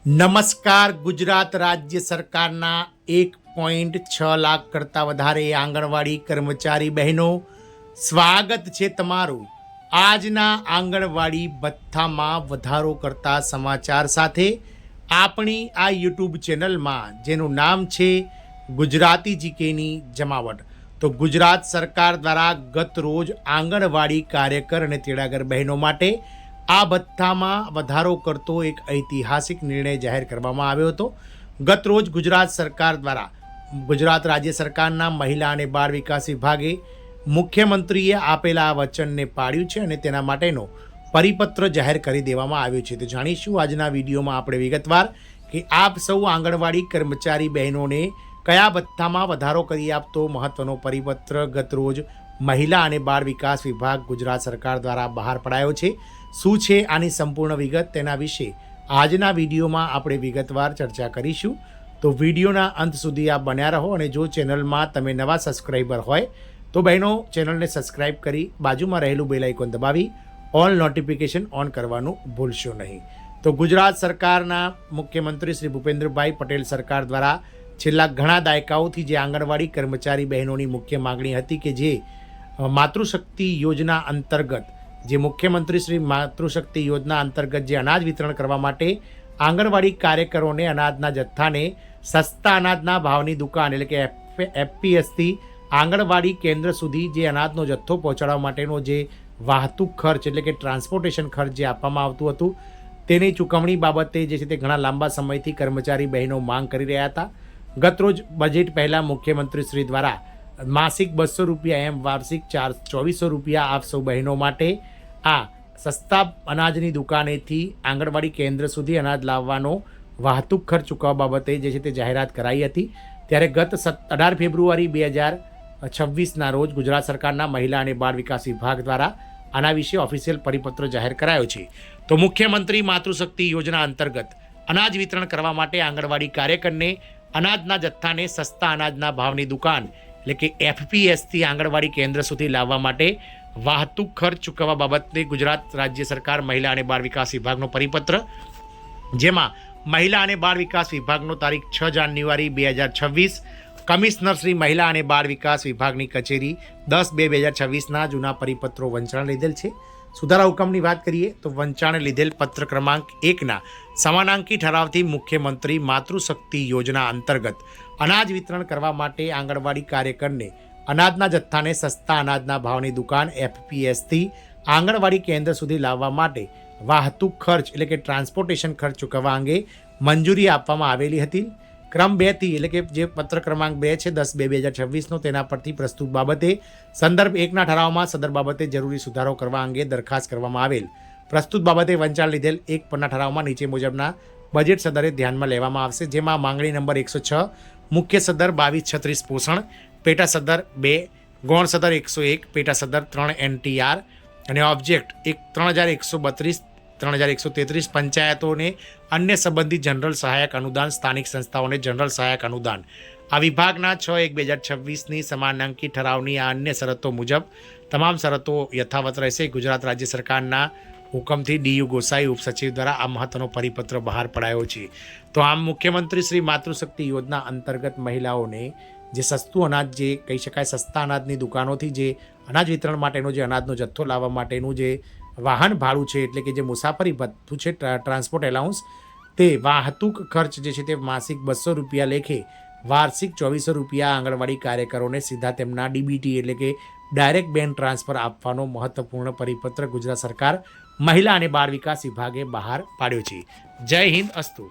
નમસ્કાર. ગુજરાત રાજ્ય સરકારના 1.6 લાખ કરતાં વધારે આંગણવાડી કર્મચારી બહેનો, સ્વાગત છે તમારું આજના આંગણવાડી ભથ્થામાં વધારો કરતા સમાચાર સાથે આપણી આ યુટ્યુબ ચેનલમાં, જેનું નામ છે ગુજરાતી જીકેની જમાવટ. તો ગુજરાત સરકાર દ્વારા ગત રોજ આંગણવાડી કાર્યકર અને તેડાગર બહેનો માટે આ ભથ્થામાં વધારો કરતો એક ઐતિહાસિક નિર્ણય જાહેર કરવામાં આવ્યો હતો. ગત રોજ ગુજરાત સરકાર દ્વારા ગુજરાત રાજ્ય સરકારના મહિલા અને બાળ વિકાસ વિભાગે મુખ્યમંત્રીએ આપેલા આ વચનને પાળ્યું છે અને તેના માટેનો પરિપત્ર જાહેર કરી દેવામાં આવ્યો છે. તો જાણીશું આજના વિડીયોમાં આપણે વિગતવાર કે આપ સૌ આંગણવાડી કર્મચારી બહેનોને કયા ભથ્થામાં વધારો કરી આપતો મહત્વનો પરિપત્ર ગત રોજ મહિલા અને બાળ વિકાસ વિભાગ ગુજરાત સરકાર દ્વારા બહાર પડાયો છે. શું છે આની સંપૂર્ણ વિગત, તેના વિશે આજના વિડીયોમાં આપણે વિગતવાર ચર્ચા કરીશું. તો વિડીયોના અંત સુધી આપ બન્યા રહો અને જો ચેનલમાં તમે નવા સબસ્ક્રાઈબર હોય તો બહેનો ચેનલને સબસ્ક્રાઈબ કરી બાજુમાં રહેલું બેલ આઇકોન દબાવી ઓલ નોટિફિકેશન ઓન કરવાનું ભૂલશો નહીં. તો ગુજરાત સરકારના મુખ્યમંત્રી શ્રી ભૂપેન્દ્રભાઈ પટેલ સરકાર દ્વારા છેલ્લા ઘણા દાયકાઓથી જે આંગણવાડી કર્મચારી બહેનોની મુખ્ય માગણી હતી કે જે માતૃશક્તિ યોજના અંતર્ગત, જે મુખ્યમંત્રી શ્રી માતૃશક્તિ યોજના અંતર્ગત જે અનાજ વિતરણ કરવા માટે આંગણવાડી કાર્યકરોને અનાજના જથ્થાને સસ્તા અનાજના ભાવની દુકાન એટલે કે એફપીએસથી આંગણવાડી કેન્દ્ર સુધી જે અનાજનો જથ્થો પહોંચાડવા માટેનો જે વાહતુક ખર્ચ એટલે કે ટ્રાન્સપોર્ટેશન ખર્ચ જે આપવામાં આવતું હતું તેની ચૂકવણી બાબતે જે છે તે ઘણા લાંબા સમયથી કર્મચારી બહેનો માંગ કરી રહ્યા હતા. ગતરોજ બજેટ પહેલાં મુખ્યમંત્રી શ્રી દ્વારા માસિક 200 રૂપિયા એમ વાર્ષિક 2400 રૂપિયા આપ સૌ બહેનો માટે આ સસ્તા અનાજની દુકાનેથી આંગણવાડી કેન્દ્ર સુધી અનાજ લાવવાનો વાહતુક ખર્ચ ચૂકવવા બાબતે જે છે તે જાહેરાત કરાઈ હતી. ત્યારે ગત 18 ફેબ્રુઆરી 2026ના રોજ ગુજરાત સરકારના મહિલા અને બાળ વિકાસ વિભાગ દ્વારા આના વિશે ઓફિશિયલ પરિપત્ર જાહેર કરાયો છે. તો મુખ્યમંત્રી માતૃશક્તિ યોજના અંતર્ગત અનાજ વિતરણ કરવા માટે આંગણવાડી કાર્યકરને અનાજના જથ્થાને સસ્તા અનાજના ભાવની દુકાન એટલે કે એફપીએસથી આંગણવાડી કેન્દ્ર સુધી લાવવા માટે વાહતુક ખર્ચ ચૂકવવા બાબતે ગુજરાત રાજ્ય સરકાર મહિલા અને બાળ વિકાસ વિભાગનો પરિપત્ર, જેમાં મહિલા અને બાળ વિકાસ વિભાગનો તારીખ 6 જાન્યુઆરી 2026 કમિશનર શ્રી મહિલા અને બાળ વિકાસ વિભાગની કચેરી 10/2/2026ના જૂના પરિપત્રો વંચાણ લીધેલ છે. સુધારા હુકમની વાત કરીએ તો વંચાણે લીધેલ પત્ર ક્રમાંક 1ના સમાનાંકી ઠરાવથી મુખ્યમંત્રી માતૃશક્તિ યોજના અંતર્ગત અનાજ વિતરણ કરવા માટે આંગણવાડી કાર્યકરને અનાજના જથ્થાને સસ્તા અનાજના ભાવની દુકાન એફપીએસથી આંગણવાડી કેન્દ્ર સુધી લાવવા માટે વાહતુક ખર્ચ એટલે કે ટ્રાન્સપોર્ટેશન ખર્ચ ચૂકવવા અંગે મંજૂરી આપવામાં આવેલી હતી. ક્રમ 2થી એટલે કે જે પત્ર ક્રમાંક 2 છે 10/2/2026નો, તેના પરથી પ્રસ્તુત બાબતે સંદર્ભ 1ના ઠરાવમાં સદર બાબતે જરૂરી સુધારો કરવા અંગે દરખાસ્ત કરવામાં આવેલ. પ્રસ્તુત બાબતે વંચાણ લીધેલ 1 પરના ઠરાવમાં નીચે મુજબના બજેટ સદરે ધ્યાનમાં લેવામાં આવશે, જેમાં માંગણી નંબર 106 મુખ્ય સદર 2236 પોષણ, પેટા સદર 2, ગૌણ સદર 101, પેટા સદર 3 NTR અને ઓબ્જેક્ટ 3132 3133 પંચાયતોને અન્ય સંબંધિત જનરલ સહાયક અનુદાન, સ્થાનિક સંસ્થાઓને જનરલ સહાયક અનુદાન આ વિભાગના 6/1/2026ની સમાનાંકી ઠરાવની આ અન્ય શરતો મુજબ તમામ શરતો યથાવત રહેશે. ગુજરાત રાજ્ય સરકારના હુકમથી ડીયુ ગોસાઈ ઉપસચિવ દ્વારા આ મહત્વનો પરિપત્ર બહાર પડાયો છે. તો આમ મુખ્યમંત્રી શ્રી માતૃશક્તિ યોજના અંતર્ગત મહિલાઓને જે સસ્તું અનાજ, જે કહી શકાય સસ્તા અનાજની દુકાનોથી જે અનાજ વિતરણ માટેનો જે અનાજનો જથ્થો લાવવા માટેનું જે વાહન ભાડું છે એટલે કે જે મુસાફરી ભથ્થું છે, ટ્રાન્સપોર્ટ એલાઉન્સ, તે વાહતુક ખર્ચ જે છે તે માસિક 200 રૂપિયા લેખે વાર્ષિક 2400 રૂપિયા આંગણવાડી કાર્યકરોને સીધા તેમના ડીબીટી એટલે કે ડાયરેક્ટ બેંક ટ્રાન્સફર આપવાનો મહત્વપૂર્ણ પરિપત્ર ગુજરાત સરકાર મહિલા અને બાળ વિકાસ વિભાગે બહાર પાડ્યો છે. જય હિન્દ, અસ્તુ.